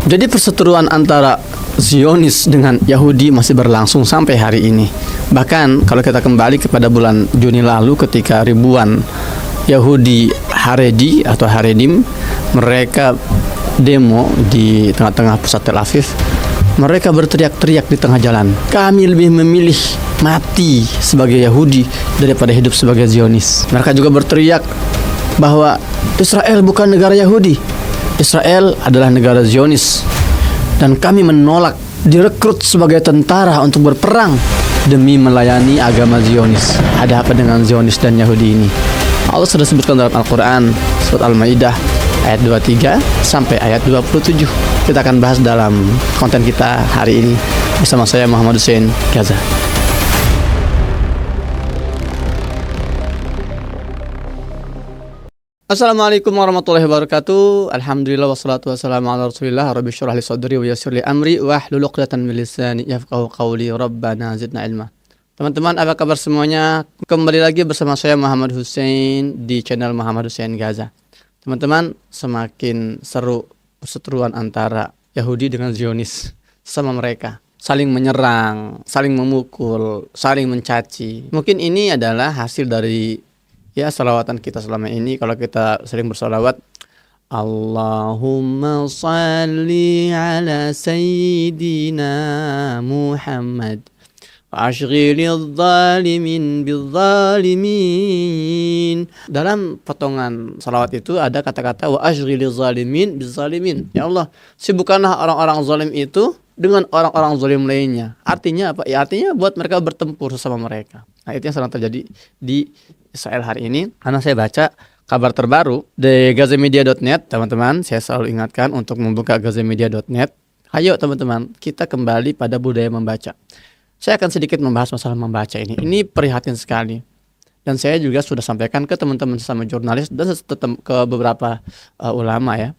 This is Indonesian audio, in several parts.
Jadi perseteruan antara Zionis dengan Yahudi masih berlangsung sampai hari ini. Bahkan kalau kita kembali kepada bulan Juni lalu ketika ribuan Yahudi Haredi atau Haredim mereka demo di tengah-tengah pusat Tel Aviv, mereka berteriak-teriak di tengah jalan, kami lebih memilih mati sebagai Yahudi daripada hidup sebagai Zionis. Mereka juga berteriak bahwa Israel bukan negara Yahudi, Israel adalah negara Zionis, dan kami menolak direkrut sebagai tentara untuk berperang demi melayani agama Zionis. Ada apa dengan Zionis dan Yahudi ini? Allah sudah sebutkan dalam Al-Quran surat Al-Maidah ayat 23 sampai ayat 27. Kita akan bahas dalam konten kita hari ini bersama saya Muhammad Hussein Gaza. Assalamualaikum warahmatullahi wabarakatuh. Alhamdulillah wassalatu wassalamu ala Rasulillah. Rabbi syrah li sadri wa yassir li amri wahlul 'uqdatam min lisani yafqahu qawli. Rabbana zidna ilma. Teman-teman, apa kabar semuanya? Kembali lagi bersama saya Muhammad Hussein di channel Muhammad Hussein Gaza. Teman-teman, semakin seru perseteruan antara Yahudi dengan Zionis sama mereka. Saling menyerang, saling memukul, saling mencaci. Mungkin ini adalah hasil dari salawatan kita selama ini. Kalau kita sering bersalawat, Allahumma salli ala Sayyidina Muhammad wa ashghilil zalimin bil zalimin. Dalam potongan salawat itu ada kata-kata wa ashghilil zalimin bil zalimin. Ya Allah, sibukkanlah orang-orang zalim itu dengan orang-orang zalim lainnya. Artinya apa? Ya artinya buat mereka bertempur sesama mereka. Nah, itu yang sedang terjadi di Israel hari ini. Karena saya baca kabar terbaru di gazamedia.net, teman-teman, saya selalu ingatkan untuk membuka gazamedia.net. Ayo teman-teman, kita kembali pada budaya membaca. Saya akan sedikit membahas masalah membaca ini. Ini prihatin sekali. Dan saya juga sudah sampaikan ke teman-teman sesama jurnalis dan ke beberapa ulama ya,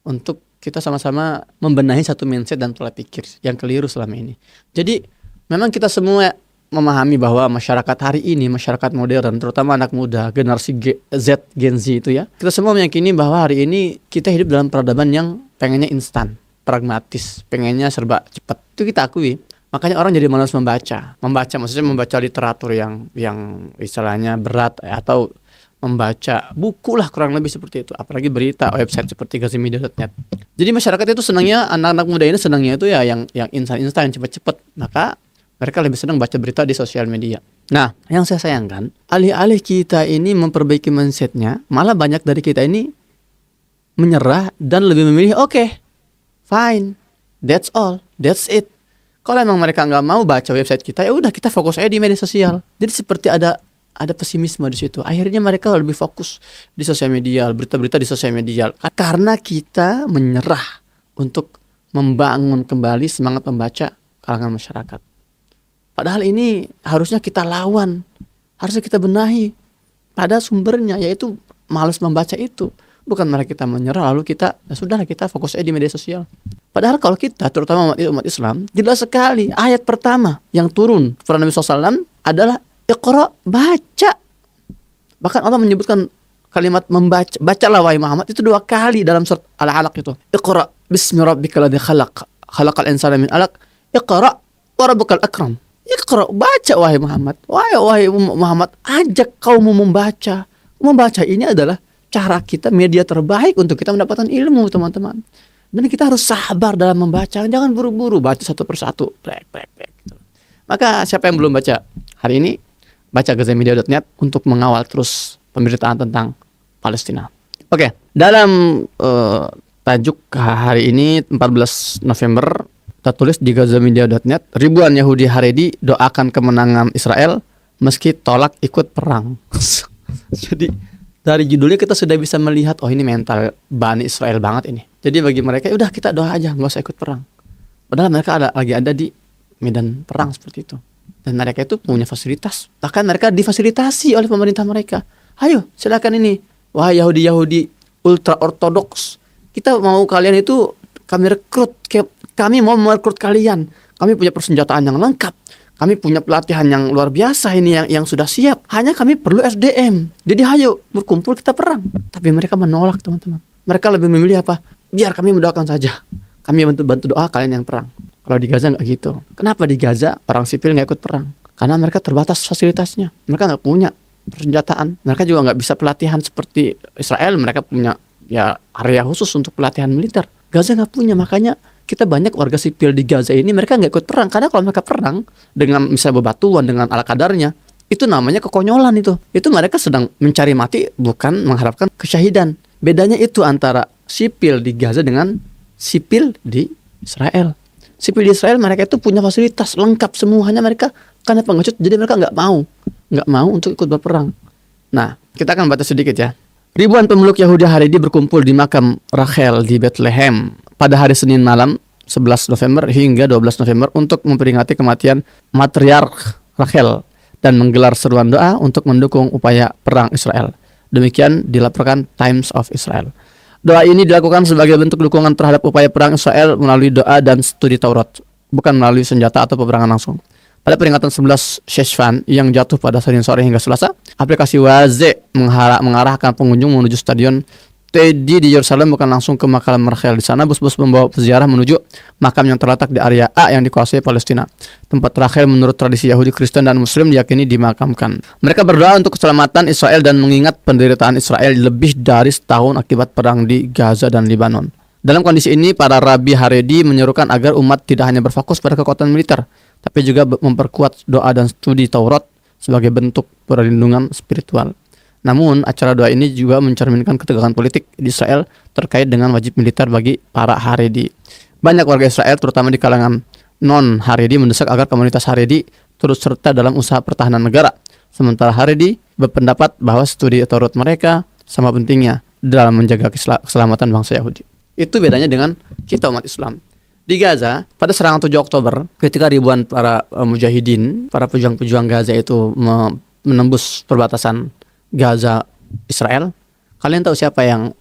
untuk kita sama-sama membenahi satu mindset dan pola pikir yang keliru selama ini. Jadi memang kita semua memahami bahwa masyarakat hari ini, masyarakat modern, terutama anak muda, generasi Z, Gen Z itu ya, kita semua meyakini bahwa hari ini kita hidup dalam peradaban yang pengennya instan, pragmatis, pengennya serba cepat. Itu kita akui. Makanya orang jadi malas membaca. Maksudnya membaca literatur yang istilahnya berat atau membaca buku lah, kurang lebih seperti itu. Apalagi berita, website seperti gazamedia.net. Jadi masyarakat itu senangnya, anak-anak muda ini senangnya itu ya yang instan-instan, yang cepat-cepat. Maka mereka lebih senang baca berita di sosial media. Nah, yang saya sayangkan, alih-alih kita ini memperbaiki mindsetnya, malah banyak dari kita ini menyerah dan lebih memilih, oke, fine, that's all, that's it. Kalau emang mereka nggak mau baca website kita, ya udah kita fokus aja di media sosial. Jadi seperti ada pesimisme di situ. Akhirnya mereka lebih fokus di sosial media, berita-berita di sosial media. Karena kita menyerah untuk membangun kembali semangat membaca kalangan masyarakat. Padahal ini harusnya kita lawan, harusnya kita benahi pada sumbernya, yaitu malas membaca itu. Bukan mereka kita menyerah lalu kita, ya sudahlah kita fokus aja di media sosial. Padahal kalau kita, terutama umat Islam, jelas sekali ayat pertama yang turun kepada Nabi SAW adalah Iqra, baca. Bahkan Allah menyebutkan kalimat membaca, bacalah wahai Muhammad, itu 2 kali dalam surat Al-Alaq itu. Iqra bismi rabbikal ladzi khalaq, khalaqal insana min 'alaq, Iqra wa rabbukal akram. Iqra, baca wahai Muhammad. Wahai Muhammad, ajak kaummu membaca. Membaca ini adalah cara kita, media terbaik untuk kita mendapatkan ilmu, teman-teman. Dan kita harus sabar dalam membaca. Jangan buru-buru baca satu persatu. Gitu. Maka siapa yang belum baca hari ini, baca gazamedia.net untuk mengawal terus pemberitaan tentang Palestina. Oke, dalam tajuk hari ini 14 November kita tulis di gazamedia.net, ribuan Yahudi Haredi doakan kemenangan Israel meski tolak ikut perang. Jadi dari judulnya kita sudah bisa melihat, oh ini mental Bani Israel banget ini. Jadi bagi mereka udah kita doa aja, nggak usah ikut perang. Padahal mereka lagi ada di medan perang seperti itu. Dan mereka itu punya fasilitas. Bahkan mereka difasilitasi oleh pemerintah mereka. Ayo silakan ini, wahai Yahudi-Yahudi ultra ortodoks, kita mau kalian itu, kami rekrut, kami mau merekrut kalian. Kami punya persenjataan yang lengkap. Kami punya pelatihan yang luar biasa ini yang sudah siap. Hanya kami perlu SDM. Jadi ayo berkumpul kita perang. Tapi mereka menolak, teman-teman. Mereka lebih memilih apa? Biar kami mendoakan saja. kami bantu doa, kalian yang perang. Kalau di Gaza nggak gitu. Kenapa di Gaza orang sipil nggak ikut perang? Karena mereka terbatas fasilitasnya. Mereka nggak punya persenjataan. Mereka juga nggak bisa pelatihan seperti Israel. Mereka punya ya area khusus untuk pelatihan militer. Gaza nggak punya, makanya kita banyak warga sipil di Gaza ini mereka nggak ikut perang. Karena kalau mereka perang dengan misalnya bebatuan, dengan ala kadarnya, itu namanya kekonyolan itu. Itu mereka sedang mencari mati, bukan mengharapkan kesyahidan. Bedanya itu antara sipil di Gaza dengan sipil di Israel. Sipil di Israel mereka itu punya fasilitas lengkap semuanya, mereka karena pengecut jadi mereka nggak mau untuk ikut berperang. Nah, kita akan baca sedikit ya. Ribuan pemeluk Yahudi Haredi berkumpul di makam Rachel di Bethlehem pada hari Senin malam 11 November hingga 12 November untuk memperingati kematian matriark Rachel dan menggelar seruan doa untuk mendukung upaya perang Israel. Demikian dilaporkan Times of Israel. Doa ini dilakukan sebagai bentuk dukungan terhadap upaya perang Israel melalui doa dan studi Taurat, bukan melalui senjata atau peperangan langsung. Pada peringatan 11 Sheshvan yang jatuh pada Senin sore hingga Selasa, aplikasi Waze mengarahkan pengunjung menuju stadion Teddy di Yerusalem, bukan langsung ke makam Rachel. Di sana bus-bus membawa peziarah menuju makam yang terletak di area A yang dikuasai Palestina. Tempat Rachel menurut tradisi Yahudi, Kristen, dan Muslim diyakini dimakamkan. Mereka berdoa untuk keselamatan Israel dan mengingat penderitaan Israel lebih dari setahun akibat perang di Gaza dan Lebanon. Dalam kondisi ini, para rabi Haredi menyerukan agar umat tidak hanya berfokus pada kekuatan militer, tapi juga memperkuat doa dan studi Taurat sebagai bentuk perlindungan spiritual. Namun, acara doa ini juga mencerminkan ketegangan politik di Israel terkait dengan wajib militer bagi para Haredi. Banyak warga Israel, terutama di kalangan non-Haredi, mendesak agar komunitas Haredi turut serta dalam usaha pertahanan negara. Sementara Haredi berpendapat bahwa studi Taurat mereka sama pentingnya dalam menjaga keselamatan bangsa Yahudi. Itu bedanya dengan kita umat Islam. Di Gaza, pada serangan 7 Oktober, ketika ribuan para mujahidin, para pejuang-pejuang Gaza itu menembus perbatasan Gaza Israel, kalian tahu siapa yang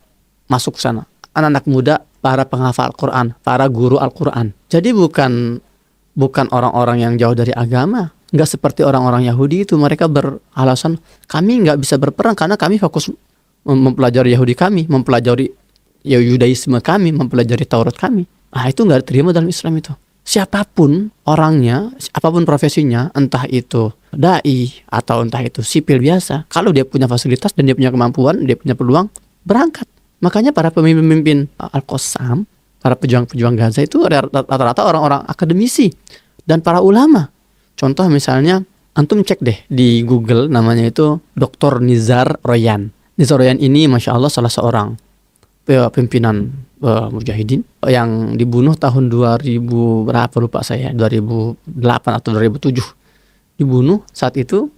masuk ke sana? Anak-anak muda, para penghafal Al-Quran, para guru Al-Quran. Jadi bukan orang-orang yang jauh dari agama. Nggak seperti orang-orang Yahudi itu, mereka beralasan kami nggak bisa berperang karena kami fokus mempelajari Yahudi kami, mempelajari Yudaisme kami, mempelajari Taurat kami. Itu nggak diterima dalam Islam itu. Siapapun orangnya, apapun profesinya, entah itu dai atau entah itu sipil biasa, kalau dia punya fasilitas dan dia punya kemampuan, dia punya peluang, berangkat. Makanya para pemimpin Al-Qassam, para pejuang-pejuang Gaza itu rata-rata orang-orang akademisi dan para ulama. Contoh misalnya, antum cek deh di Google, namanya itu Dr. Nizar Royan. Nizar Royan ini Masya Allah salah seorang pimpinan mujahidin yang dibunuh tahun 2000 berapa lupa saya, 2008 atau 2007 dibunuh. Saat itu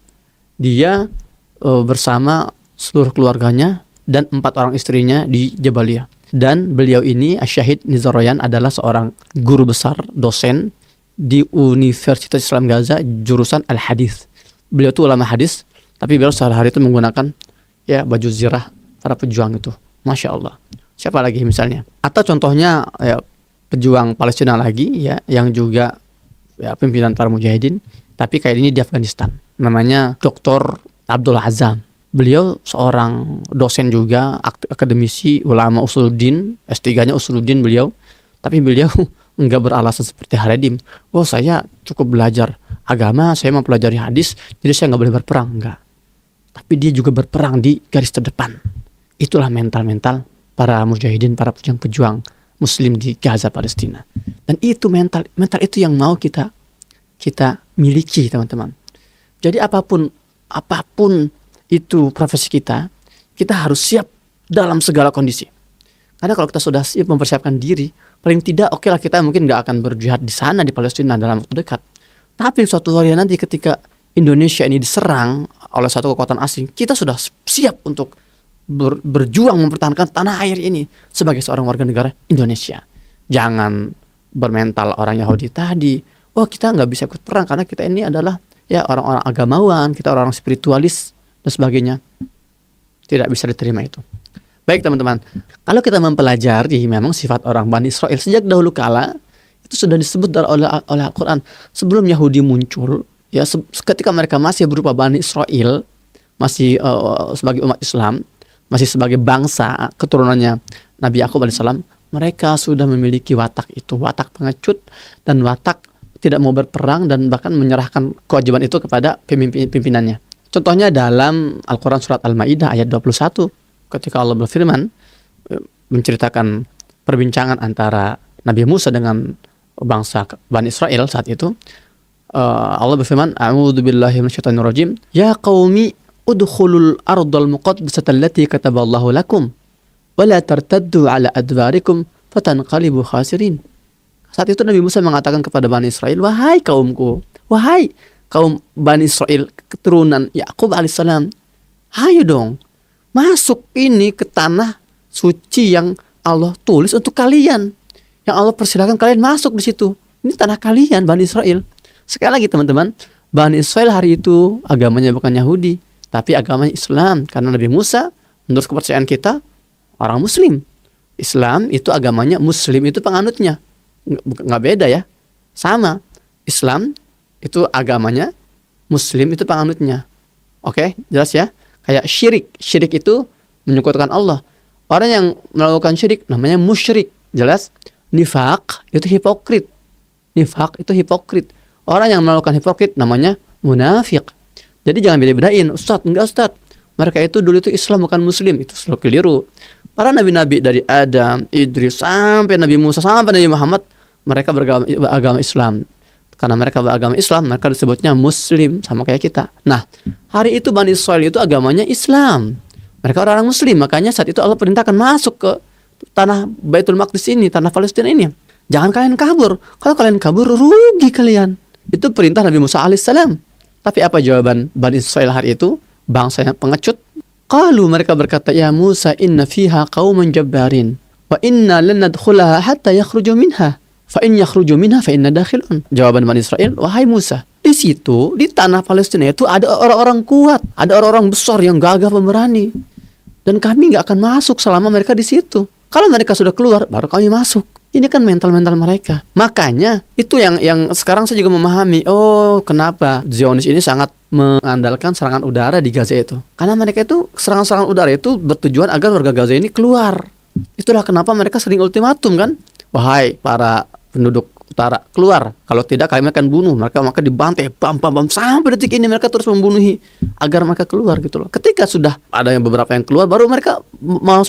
dia bersama seluruh keluarganya dan 4 orang istrinya di Jabalia. Dan beliau ini Syahid Nizar Royan adalah seorang guru besar, dosen di Universitas Islam Gaza jurusan Al-Hadis. Beliau itu ulama hadis, tapi beliau sehari-hari itu menggunakan ya baju zirah para pejuang itu. Masya Allah. Siapa lagi misalnya? Atau contohnya ya, pejuang Palestina lagi ya, yang juga ya, pimpinan para mujahidin, tapi kayak ini di Afghanistan. Namanya Dr. Abdul Azam. Beliau seorang dosen juga, akademisi, ulama usuluddin, S3-nya usuluddin beliau. Tapi beliau enggak beralasan seperti Haredim. Saya cukup belajar agama, saya mempelajari hadis, jadi saya enggak boleh berperang. Enggak. Tapi dia juga berperang di garis terdepan. Itulah mental-mental para mujahidin, para pejuang-pejuang Muslim di Gaza, Palestina. Dan itu mental itu yang mau kita miliki, teman-teman. Jadi apapun itu profesi kita harus siap dalam segala kondisi. Karena kalau kita sudah siap mempersiapkan diri, paling tidak oke lah kita mungkin nggak akan berjihad di sana di Palestina dalam waktu dekat. Tapi suatu hari nanti ketika Indonesia ini diserang oleh satu kekuatan asing, kita sudah siap untuk berjuang mempertahankan tanah air ini sebagai seorang warga negara Indonesia. Jangan bermental orang Yahudi tadi. Kita nggak bisa ikut perang karena kita ini adalah ya orang-orang agamawan, kita orang-orang spiritualis dan sebagainya. Tidak bisa diterima itu. Baik teman-teman, kalau kita mempelajari memang sifat orang Bani Israel sejak dahulu kala itu sudah disebut oleh Al-Quran. Sebelum Yahudi muncul, ya ketika mereka masih berupa Bani Israel, masih sebagai umat Islam, masih sebagai bangsa keturunannya Nabi Yakub alaihissalam, Mereka sudah memiliki watak itu, watak pengecut dan watak tidak mau berperang dan bahkan menyerahkan kewajiban itu kepada pimpinannya. Contohnya dalam Al-Quran surat Al-Ma'idah ayat 21 ketika Allah berfirman menceritakan perbincangan antara Nabi Musa dengan bangsa Bani Israel saat itu. Allah berfirman, A'udzu billahi minasyaitonir rajim. Ya qaumi udkhulul ardal muqaddasata allati kataballahu lakum wa la tartaddu ala adbarikum fatanqalibu khasirin. Saat itu Nabi Musa mengatakan kepada Bani Israel, wahai kaumku, wahai kaum Bani Israel keturunan Yakub alaihissalam, ayo dong masuk ini ke tanah suci yang Allah tulis untuk kalian, yang Allah persilakan kalian masuk di situ. Ini tanah kalian, Bani Israel. Sekali lagi teman-teman, Bani Israel hari itu agamanya bukan Yahudi, tapi agamanya Islam. Karena Nabi Musa, menurut kepercayaan kita, orang Muslim. Islam itu agamanya, Muslim itu penganutnya. Nggak beda ya, sama. Islam itu agamanya, Muslim itu penganutnya. Oke, jelas ya. Kayak syirik itu menyekutukan Allah. Orang yang melakukan syirik namanya musyrik, jelas. Nifaq itu hipokrit. Orang yang melakukan hipokrit namanya munafik. Jadi jangan beda-bedain, enggak Ustaz. Mereka itu dulu itu Islam bukan Muslim, itu selalu keliru. Para nabi-nabi dari Adam, Idris sampai Nabi Musa sampai Nabi Muhammad, mereka beragama Islam. Karena mereka beragama Islam, mereka disebutnya Muslim, sama kayak kita. Nah, hari itu Bani Israel itu agamanya Islam. Mereka orang Muslim, makanya saat itu Allah perintahkan masuk ke tanah Baitul Maqdis ini, tanah Palestina ini. Jangan kalian kabur. Kalau kalian kabur, rugi kalian. Itu perintah Nabi Musa alaihissalam. Tapi apa jawaban Bani Israel hari itu? Bangsa yang pengecut. Qalu, mereka berkata, ya Musa, inna fiha qauman jabbarin wa inna lan nadkhulaha hatta yakhruju minha. Fa in yakhruju minha fa inna dakhilun. Jawaban Bani Israel, wahai Musa, di situ di tanah Palestina itu ada orang-orang kuat, ada orang-orang besar yang gagah pemberani. Dan kami nggak akan masuk selama mereka di situ. Kalau mereka sudah keluar, baru kami masuk. Ini kan mental-mental mereka. Makanya itu yang sekarang saya juga memahami. Oh, kenapa Zionis ini sangat mengandalkan serangan udara di Gaza itu? Karena mereka itu serangan-serangan udara itu bertujuan agar warga Gaza ini keluar. Itulah kenapa mereka sering ultimatum kan. Wahai para penduduk utara, keluar. Kalau tidak kami akan bunuh. Maka dibantai, bam. Sampai detik ini mereka terus membunuhi agar mereka keluar gitu loh. Ketika sudah ada yang beberapa yang keluar, baru mereka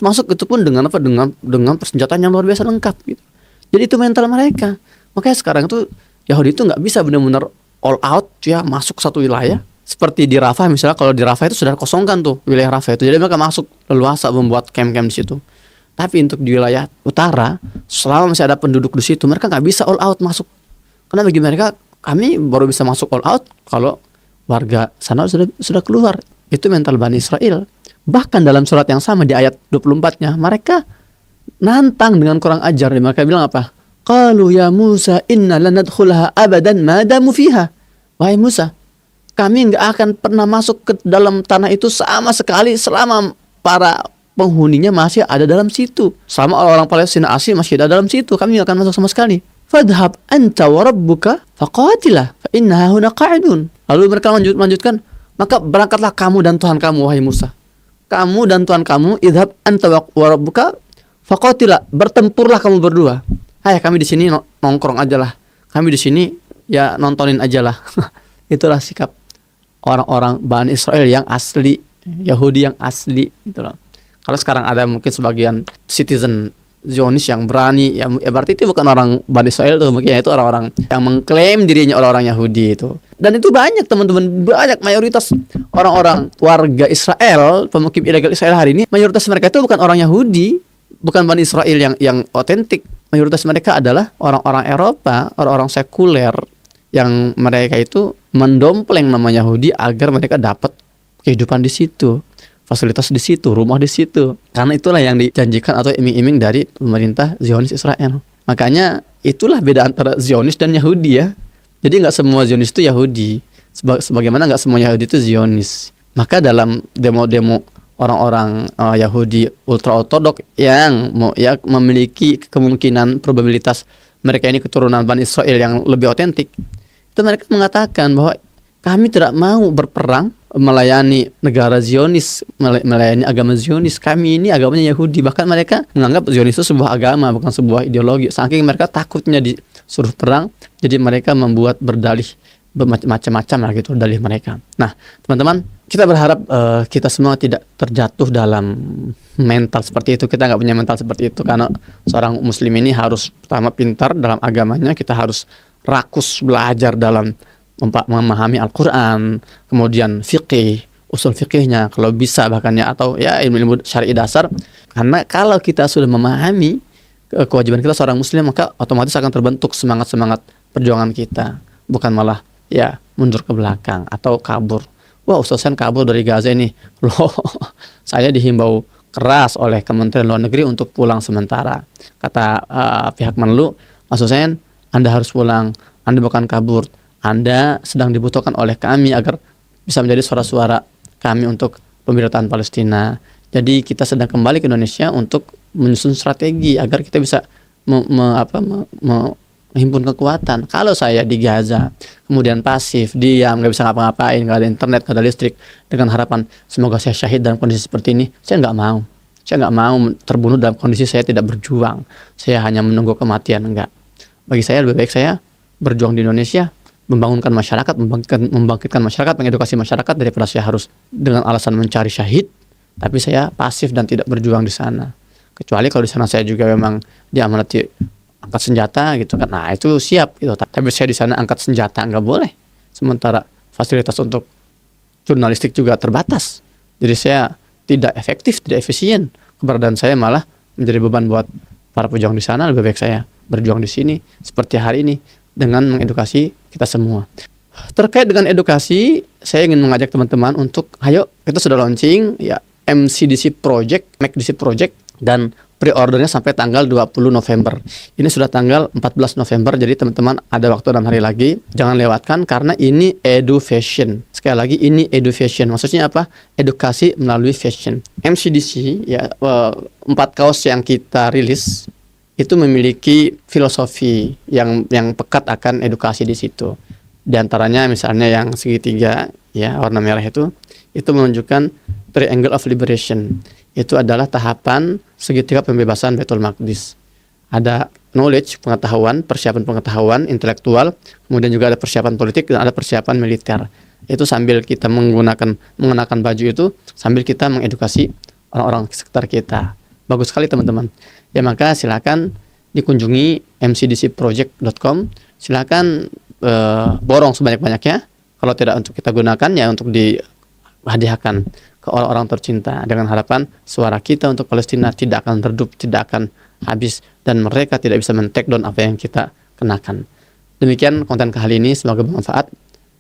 masuk itu pun dengan apa? Dengan persenjataan yang luar biasa lengkap gitu. Jadi itu mental mereka. Makanya sekarang itu Yahudi itu nggak bisa benar-benar all out ya masuk satu wilayah. Seperti di Rafah misalnya, kalau di Rafah itu sudah kosongkan tuh wilayah Rafah itu. Jadi mereka masuk leluasa membuat camp-camp di situ. Tapi untuk di wilayah utara, selama masih ada penduduk di situ, mereka nggak bisa all out masuk. Karena bagi mereka, kami baru bisa masuk all out kalau warga sana sudah keluar. Itu mental Bani Israel. Bahkan dalam surat yang sama di ayat 24-nya, mereka nantang dengan kurang ajar. Mereka bilang apa? Qalu ya Musa inna lanadkhulaha abadan ma damu fiha. Wahai Musa, kami nggak akan pernah masuk ke dalam tanah itu sama sekali selama para penghuninya masih ada dalam situ. Selama orang Palestina asli masih ada dalam situ, kami nggak akan masuk sama sekali. Fadhhab anta wa rabbuka faqatilah fa inna huna qa'idun. Lalu mereka melanjutkan, maka berangkatlah kamu dan Tuhan kamu wahai Musa. Kamu dan Tuhan kamu, idhab anta wa rabbuka faqatilah, bertempurlah kamu berdua. Hai, kami di sini nongkrong aja lah. Kami di sini ya nontonin aja lah. Itulah sikap orang-orang Bani Israel yang asli, Yahudi yang asli gitu loh. Kalau sekarang ada mungkin sebagian citizen Zionis yang berani, ya berarti itu bukan orang Bani Israel tuh, mungkin itu orang-orang yang mengklaim dirinya orang-orang Yahudi itu. Dan itu banyak teman-teman, banyak mayoritas orang-orang warga Israel, pemukim ilegal Israel hari ini, mayoritas mereka itu bukan orang Yahudi, bukan Bani Israel yang otentik. Mayoritas mereka adalah orang-orang Eropa, orang-orang sekuler yang mereka itu mendompleng nama Yahudi agar mereka dapat kehidupan di situ, fasilitas di situ, rumah di situ. Karena itulah yang dijanjikan atau iming-iming dari pemerintah Zionis Israel. Makanya itulah beda antara Zionis dan Yahudi ya. Jadi nggak semua Zionis itu Yahudi, sebagaimana nggak semua Yahudi itu Zionis. Maka dalam demo-demo orang-orang Yahudi ultra-ortodok yang memiliki kemungkinan probabilitas mereka ini keturunan Bani Israel yang lebih otentik, itu mereka mengatakan bahwa kami tidak mau berperang melayani negara Zionis, melayani agama Zionis. Kami ini agamanya Yahudi, bahkan mereka menganggap Zionis itu sebuah agama, bukan sebuah ideologi. Saking mereka takutnya disuruh perang, jadi mereka membuat berdalih macam-macam lah gitu dalih mereka. Nah, teman-teman, kita berharap kita semua tidak terjatuh dalam mental seperti itu. Kita nggak punya mental seperti itu, karena seorang muslim ini harus pertama pintar dalam agamanya. Kita harus rakus belajar dalam memahami Al-Quran, kemudian fikih, usul fikihnya kalau bisa bahkan ya, atau ya ilmu-ilmu syar'i dasar. Karena kalau kita sudah memahami kewajiban kita seorang muslim, maka otomatis akan terbentuk semangat-semangat perjuangan kita, bukan malah ya mundur ke belakang atau kabur. Wah, Ustaz Sen kabur dari Gaza ini. Loh, saya dihimbau keras oleh Kementerian Luar Negeri untuk pulang sementara. Kata pihak Menlu, Mas Hussein, Anda harus pulang, Anda bukan kabur, Anda sedang dibutuhkan oleh kami agar bisa menjadi suara-suara kami untuk pemberontakan Palestina. Jadi kita sedang kembali ke Indonesia untuk menyusun strategi agar kita bisa menghimpun kekuatan. Kalau saya di Gaza kemudian pasif, diam, nggak bisa ngapa-ngapain, nggak ada internet, nggak ada listrik, dengan harapan semoga saya syahid dalam kondisi seperti ini, saya nggak mau. Saya nggak mau terbunuh dalam kondisi saya tidak berjuang. Saya hanya menunggu kematian, enggak. Bagi saya lebih baik saya berjuang di Indonesia, membangunkan masyarakat, membangkitkan masyarakat, mengedukasi masyarakat, daripada saya harus dengan alasan mencari syahid, tapi saya pasif dan tidak berjuang di sana. Kecuali kalau di sana saya juga memang diamanati angkat senjata gitu kan, nah itu siap gitu. Tapi saya di sana angkat senjata nggak boleh. Sementara fasilitas untuk jurnalistik juga terbatas, jadi saya tidak efektif, tidak efisien. Keberadaan saya malah menjadi beban buat para pejuang di sana. Lebih baik saya berjuang di sini seperti hari ini dengan mengedukasi kita semua. Terkait dengan edukasi, saya ingin mengajak teman-teman untuk ayo kita sudah launching ya MCDC Project, McDC Project, dan pre-ordernya sampai tanggal 20 November. Ini sudah tanggal 14 November, jadi teman-teman ada waktu 6 hari lagi. Jangan lewatkan karena ini edu fashion. Sekali lagi ini edu fashion. Maksudnya apa? Edukasi melalui fashion. MCDC ya 4 kaos yang kita rilis itu memiliki filosofi yang pekat akan edukasi di situ. Di antaranya misalnya yang segitiga ya warna merah itu menunjukkan Triangle of Liberation. Itu adalah tahapan segitiga pembebasan Baitul Maqdis. Ada knowledge, pengetahuan, persiapan pengetahuan intelektual, kemudian juga ada persiapan politik dan ada persiapan militer. Itu sambil kita mengenakan baju itu, sambil kita mengedukasi orang-orang sekitar kita. Bagus sekali teman-teman. Ya maka silakan dikunjungi mcdcproject.com. Silakan borong sebanyak-banyaknya. Kalau tidak untuk kita gunakan ya untuk dihadiahkan ke orang-orang tercinta, dengan harapan suara kita untuk Palestina tidak akan redup, tidak akan habis, dan mereka tidak bisa men-take down apa yang kita kenakan. Demikian konten kali ini, semoga bermanfaat.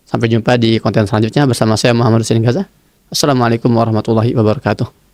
Sampai jumpa di konten selanjutnya bersama saya Muhammad Hussein Gaza. Assalamualaikum warahmatullahi wabarakatuh.